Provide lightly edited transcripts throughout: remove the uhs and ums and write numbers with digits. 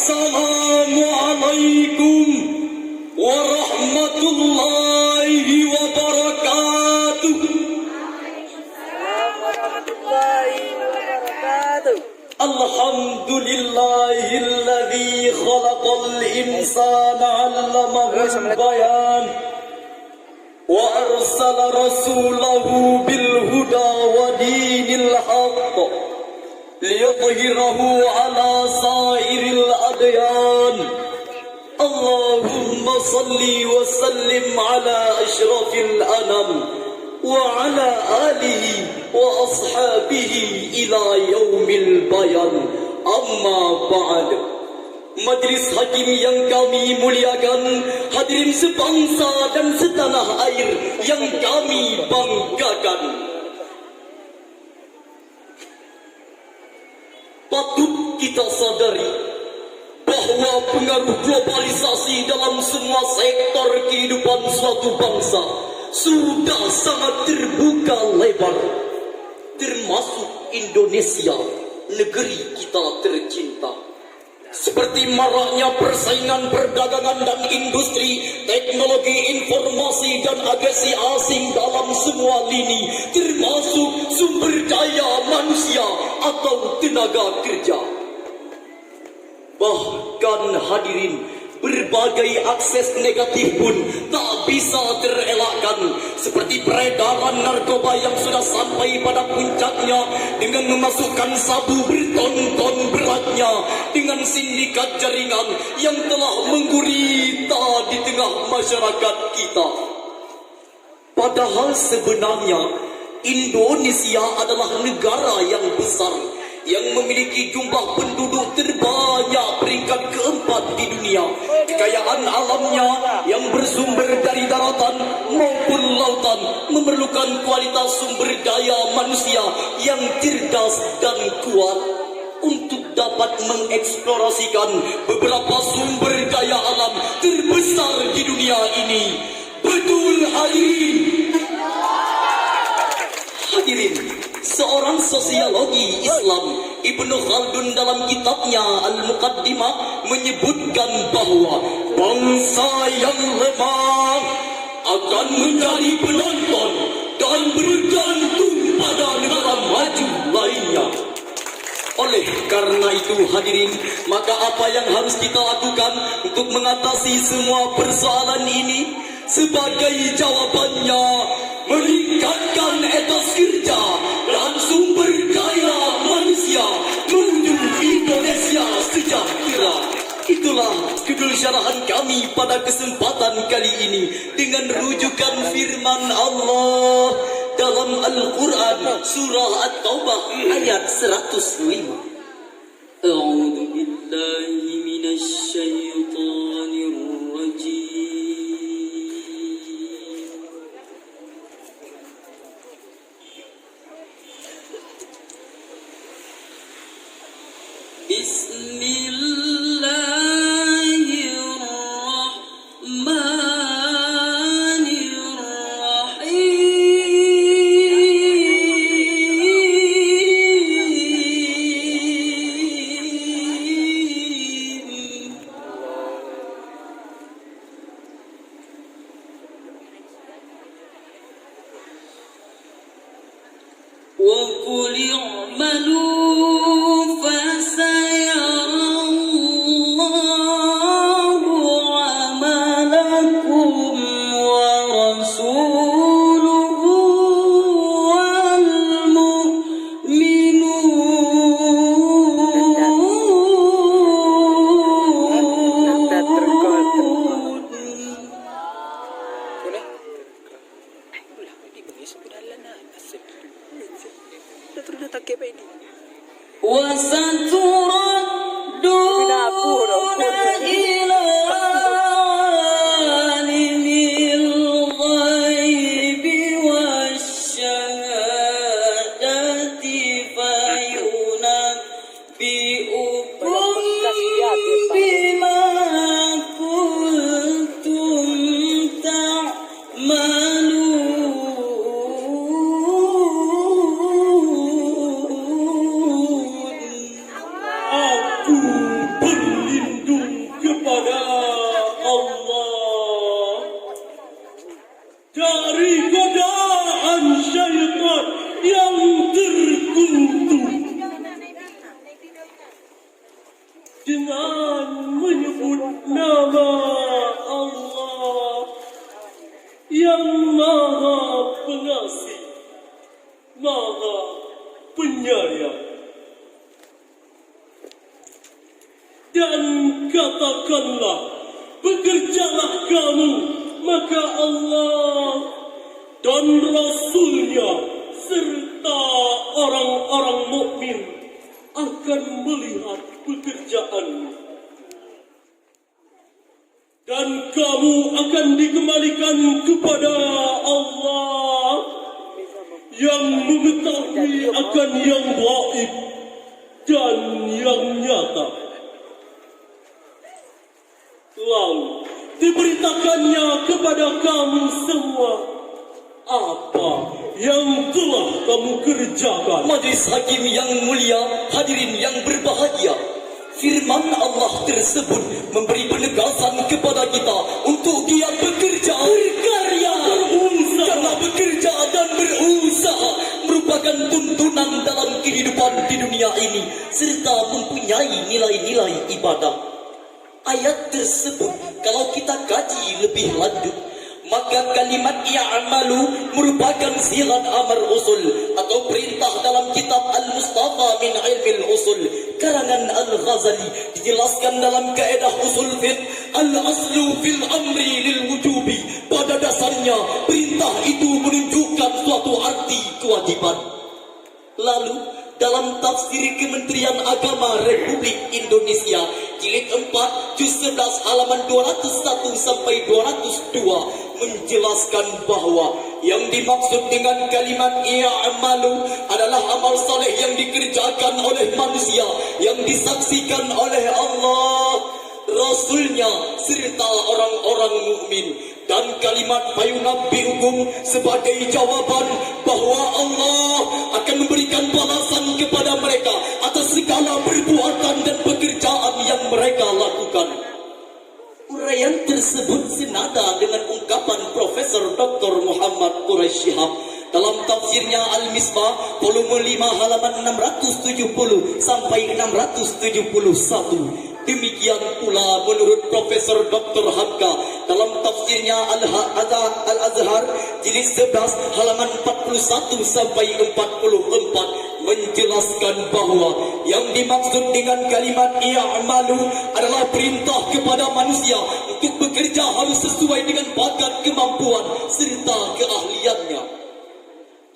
Assalamualaikum warahmatullahi wabarakatuh. Alhamdulillahilladzi khalaqal insana 'allamahul bayan wa arsala rasulahu bil huda wa dinil haqq liyudhhirahu 'ala sairil adyan. Allahumma salli wa sallim 'ala asyrafil anam wa 'ala alihi wa ashabihi ila yaumil bayan. Amma ba'd. Majlis hakim yang kami muliakan, hadirin sebangsa dan setanah air yang kami banggakan, patut kita sadari bahawa pengaruh globalisasi dalam semua sektor kehidupan suatu bangsa sudah sangat terbuka lebar, termasuk Indonesia, negeri kita tercinta. Seperti maraknya persaingan perdagangan dan industri, teknologi informasi dan agresi asing dalam semua lini, termasuk sumber daya manusia atau tenaga kerja. Bahkan hadirin, berbagai akses negatif pun tak bisa terelakkan, seperti peredaran narkoba yang sudah sampai pada puncaknya dengan memasukkan sabu berton-ton beratnya, dengan sindikat jaringan yang telah menggurita di tengah masyarakat kita. Padahal sebenarnya Indonesia adalah negara yang besar, yang memiliki jumlah penduduk terbanyak peringkat keempat di dunia. Kekayaan alamnya yang bersumber dari daratan maupun lautan memerlukan kualitas sumber daya manusia yang cerdas dan kuat untuk dapat mengeksplorasikan beberapa sumber daya alam terbesar di dunia ini. Betul hadirin? Hadirin, seorang sosiologi Islam, Ibnu Khaldun, dalam kitabnya Al-Muqaddimah menyebutkan bahawa bangsa yang lemah akan menjadi penonton dan bergantung pada negara maju lainnya. Oleh karena itu hadirin, maka apa yang harus kita lakukan untuk mengatasi semua persoalan ini? Sebagai jawabannya, meningkatkan etos kerja dan sumber daya manusia menuju Indonesia sejahtera. Itulah judul syarahan kami pada kesempatan kali ini dengan rujukan firman Allah dalam Al-Quran surah At-Taubah ayat 105. A'udzu billahi minasy syaithanir rajim. وَقُلِ اعْمَلُوا فَسَيَرَى اللَّهُ عَمَلَكُمْ وَرَسُولُهُ وَسَتُرَدُّونَ إِلَى عَالِمِ الْغَيْبِ وَالشَّهَادَةِ فَيُنَبِّئُكُم بِمَا كُنتُمْ تَعْمَلُونَ. Aku berlindung Maha Penyayang. Dan katakanlah, bekerjalah kamu, maka Allah dan Rasul-Nya serta orang-orang mukmin akan melihat pekerjaanmu. Dan kamu akan dikembalikan kepada Allah yang mengetahui akan yang gaib dan yang nyata. Lalu diberitakannya kepada kamu semua apa yang telah kamu kerjakan. Majlis hakim yang mulia, hadirin yang berbahagia, firman Allah tersebut memberi penegasan kepada kita untuk giat bekerja, berkarya, berusaha. Karena bekerja dan berusaha merupakan tuntunan dalam kehidupan di dunia ini serta mempunyai nilai-nilai ibadah. Ayat tersebut kalau kita kaji lebih lanjut, maka kalimat i'malu merupakan sigat amar usul atau perintah dalam kitab Al-Mustafa min Ilmil Usul karangan Al-Ghazali. Dijelaskan dalam kaedah usul fiqh, al-aslu fil amri lil wujubi. Pada dasarnya perintah itu menunjukkan suatu arti kewajiban. Lalu dalam tafsir Kementerian Agama Republik Indonesia jilid 4 juz 11 halaman 201 sampai 202 menjelaskan bahwa yang dimaksud dengan kalimat i'malu adalah amal saleh yang dikerjakan oleh manusia yang disaksikan oleh Allah, Rasul-Nya serta orang-orang mukmin. Dan kalimat fayunabbi'ukum sebagai jawaban bahwa Allah akan memberikan balasan kepada mereka atas segala perbuatan dan pekerjaan yang mereka lakukan. Uraian tersebut senada dengan ungkapan Profesor Dr. Muhammad Quraisy Shihab dalam tafsirnya Al-Misbah volume 5 halaman 670 sampai 671. Demikian pula menurut Profesor Dr. Hamka dalam tafsirnya Al-Azhar jilid 11 halaman 41 sampai 44 menjelaskan bahwa yang dimaksud dengan kalimat i'malu adalah perintah kepada manusia untuk bekerja harus sesuai dengan bakat, kemampuan serta keahliannya.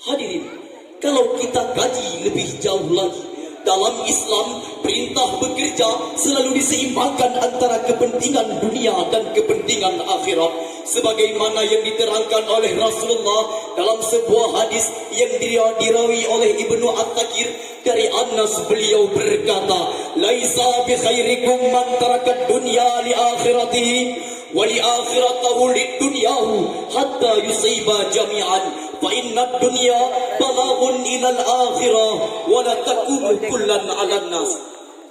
Hadirin, kalau kita kaji lebih jauh lagi, dalam Islam, perintah bekerja selalu diseimbangkan antara kepentingan dunia dan kepentingan akhirat. Sebagaimana yang diterangkan oleh Rasulullah dalam sebuah hadis yang dirawi oleh Ibnu At-Takir dari Anas, beliau berkata, "Laisa bi khairikum man taraka dunya li akhiratihi wa li akhiratahu lid dunyahu hatta yusiba jami'an." Fa inna dunya balaghun ilal akhirah wa la takunu kullan 'alan nas.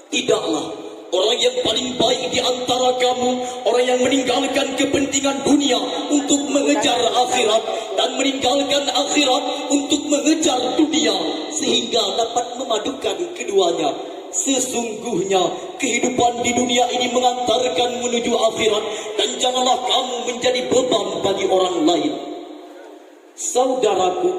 Tidaklah orang yang paling baik di antara kamu orang yang meninggalkan kepentingan dunia untuk mengejar akhirat dan meninggalkan akhirat untuk mengejar dunia sehingga dapat memadukan keduanya. Sesungguhnya kehidupan di dunia ini mengantarkan menuju akhirat dan janganlah kamu menjadi beban bagi orang lain. Saudaraku,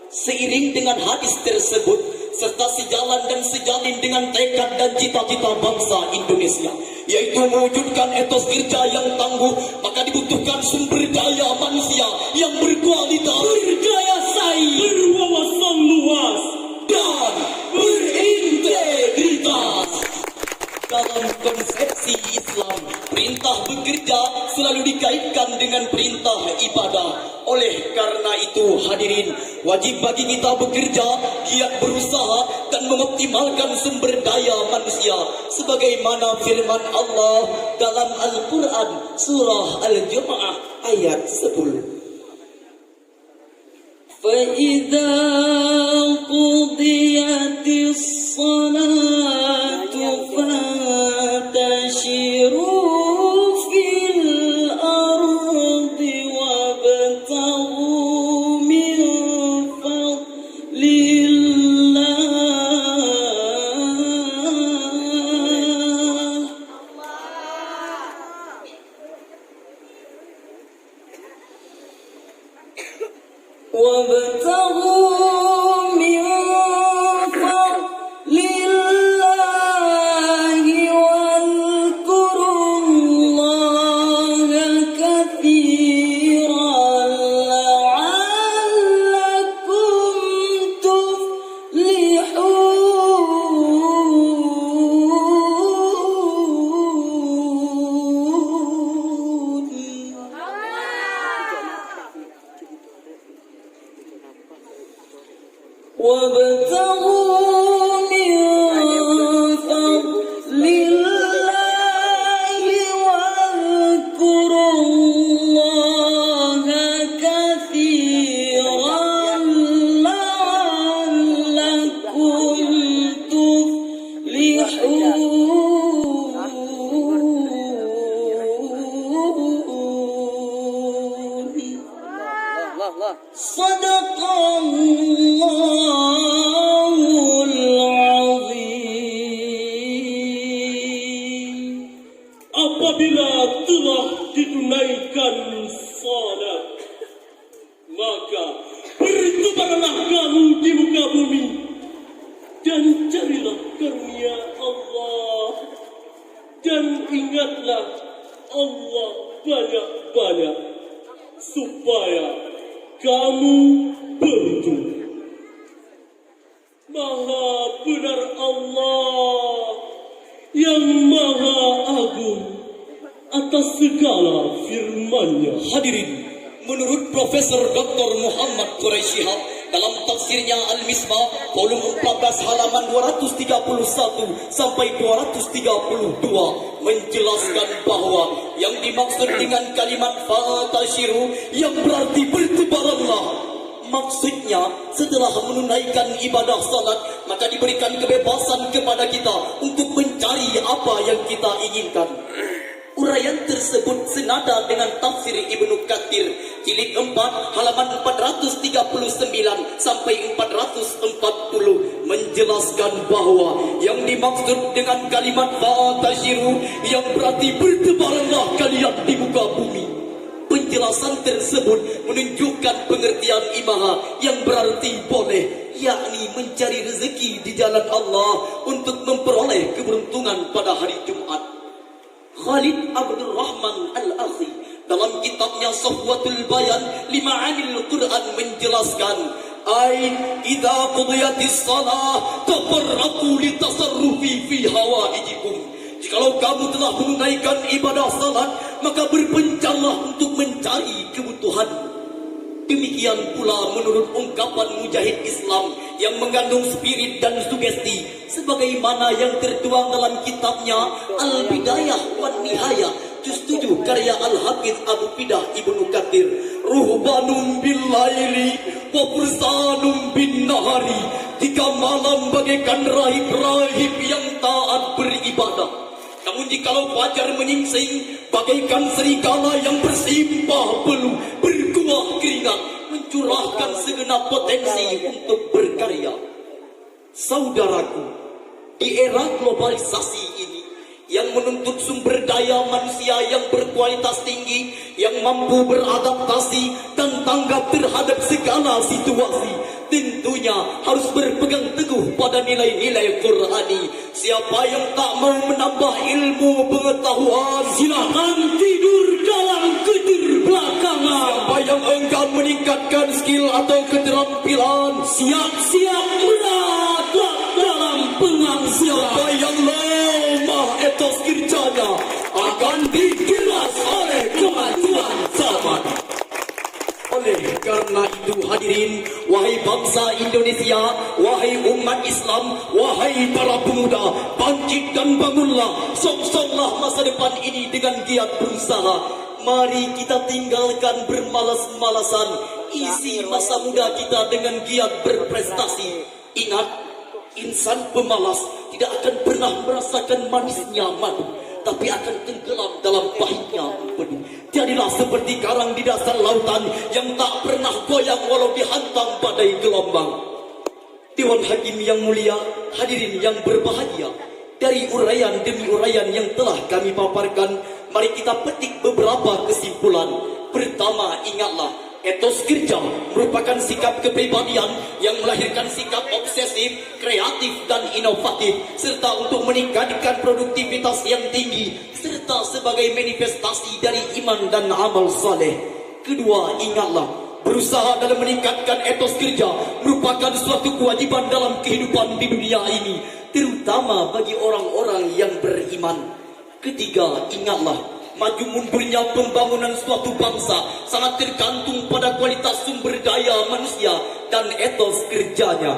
seiring dengan hadis tersebut serta sejalan dan sejalin dengan tekad dan cita-cita bangsa Indonesia, yaitu mewujudkan etos kerja yang tangguh, maka dibutuhkan sumber daya manusia yang berkualitas, berdaya saing, berwawasan luas, dan berintegritas. Dalam konsepsi Islam, perintah bekerja selalu dikaitkan dengan perintah ibadah. Oleh karena itu, hadirin, wajib bagi kita bekerja, giat berusaha dan mengoptimalkan sumber daya manusia sebagaimana firman Allah dalam Al-Quran surah Al-Jumu'ah ayat 10. فَإِذَا قُضِيَتِ الصَّلَاةُ فَانتَشِرُوا فِي الْأَرْضِ وَابْتَغُوا مِنْ فَضْلِ اللَّهِ وَابْتَغُوا وابتغوا من فضل الله واذكروا الله كثيرا لعلكم تفلحون صدق الله العظيم. Apabila telah ditunaikan salat, maka bertebaranlah kamu di muka bumi dan carilah karunia Allah, dan ingatlah Allah banyak-banyak supaya kamu beruntung. Maha benar Allah yang maha agung atas segala firman-Nya. Hadirin, menurut Profesor Dr. Muhammad Quraisy Shihab dalam tafsirnya Al-Misbah volume 14 halaman 231 sampai 232 menjelaskan bahwa yang dimaksud dengan kalimat fatashiru yang berarti bertebaranlah, maksudnya setelah menunaikan ibadah salat maka diberikan kebebasan kepada kita untuk mencari apa yang kita inginkan. Uraian tersebut senada dengan tafsir Ibnu Katsir jilid 4 halaman 439 sampai 440 menjelaskan bahwa yang dimaksud dengan kalimat fatashiru yang berarti bertebaranlah kalian di muka bumi. Penjelasan tersebut menunjukkan pengertian imaha yang berarti boleh, yakni mencari rezeki di jalan Allah untuk memperoleh keberuntungan pada hari Jumat. Khalid Abdul Rahman Al-Akhi dalam kitabnya Safwatul Bayan Lima'anil Quran menjelaskan, ay idza qudiyatis salah tafarraqu litasarrufi fi hawaijikum. Jikalau kamu telah menunaikan ibadah salat, maka berpencarlah untuk mencari kebutuhan. Demikian pula menurut ungkapan mujahid Islam yang mengandung spirit dan sugesti sebagaimana yang tertuang dalam kitabnya Al-Bidayah wan Nihayah juz 7 karya Al-Hafiz Abu Fidah Ibnu Katsir, ruhbanum bil laili wa fursanum bin nahari. Jika malam bagaikan rahib-rahib yang taat beribadah, namun jikalau fajar menyingsing bagaikan serigala yang bersimpah peluh, berkuah keringat, mencurahkan segenap potensi untuk berkarya. Saudaraku, di era globalisasi ini yang menuntut sumber daya manusia yang berkualitas tinggi, yang mampu beradaptasi dan tanggap terhadap segala situasi, tentunya harus berpegang teguh pada nilai-nilai Qur'ani. Siapa yang tak mau menambah ilmu pengetahuan, silakan tidur dalam keterbelakangan. Siapa yang enggan meningkatkan skill atau keterampilan, siap-siap menatap dalam pengangguran. Siapa yang lemah etos kerjanya akan digilas oleh kemajuan zaman. Oleh karena itu hadirin, wahai bangsa Indonesia, wahai umat Islam, wahai para pemuda, bangkit dan bangunlah, songsonglah masa depan ini dengan giat berusaha. Mari kita tinggalkan bermalas-malasan, isi masa muda kita dengan giat berprestasi. Ingat, insan pemalas tidak akan pernah merasakan manisnya madu, tapi akan tenggelam dalam pahitnya benih. Jadilah seperti karang di dasar lautan yang tak pernah goyang walau dihantam badai gelombang. Dewan Hakim yang mulia, hadirin yang berbahagia, dari uraian demi uraian yang telah kami paparkan, mari kita petik beberapa kesimpulan. Pertama, ingatlah, etos kerja merupakan sikap kepribadian yang melahirkan sikap obsesif, kreatif dan inovatif, serta untuk meningkatkan produktivitas yang tinggi, serta sebagai manifestasi dari iman dan amal saleh. Kedua, ingatlah, berusaha dalam meningkatkan etos kerja merupakan suatu kewajiban dalam kehidupan di dunia ini, terutama bagi orang-orang yang beriman. Ketiga, ingatlah, Maju mundurnya pembangunan suatu bangsa sangat tergantung pada kualitas sumber daya manusia dan etos kerjanya.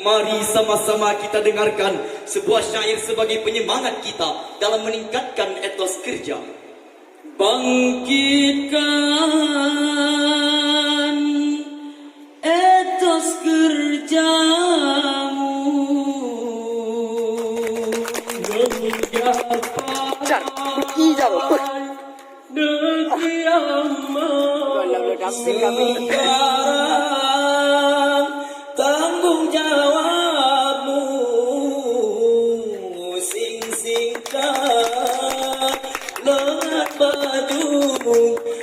Mari sama-sama kita dengarkan sebuah syair sebagai penyemangat kita dalam meningkatkan etos kerja. Bangkitkan etos kerjamu, negeri aman sekarang tanggung jawabmu, sing-singkan lengan baju,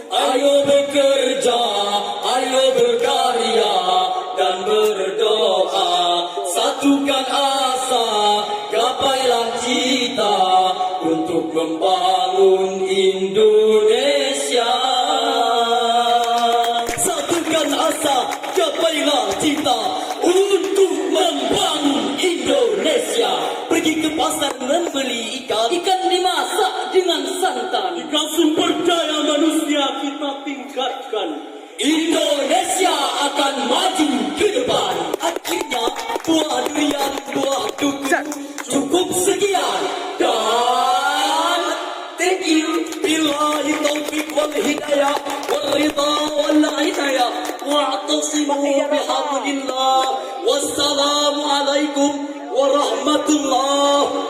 Ayo bekerja, ayo berkarya dan berdoa. Satukan asa, gapailah cita untuk membangun Indonesia. Satukan asa, gapailah cita untuk membangun Indonesia. Pergi ke pasar membeli ikan dimasak dengan santan. jika sumber daya manusia kita tingkatkan, Indonesia akan maju ke depan. Akhirnya buah durian, buah duku. Cukup sekian dan thank you. Billahi taufiq wal hidayah wal ridha wal inayah. Wa'tasimu bihamdillah. Wassalamu alaikum warahmatullahi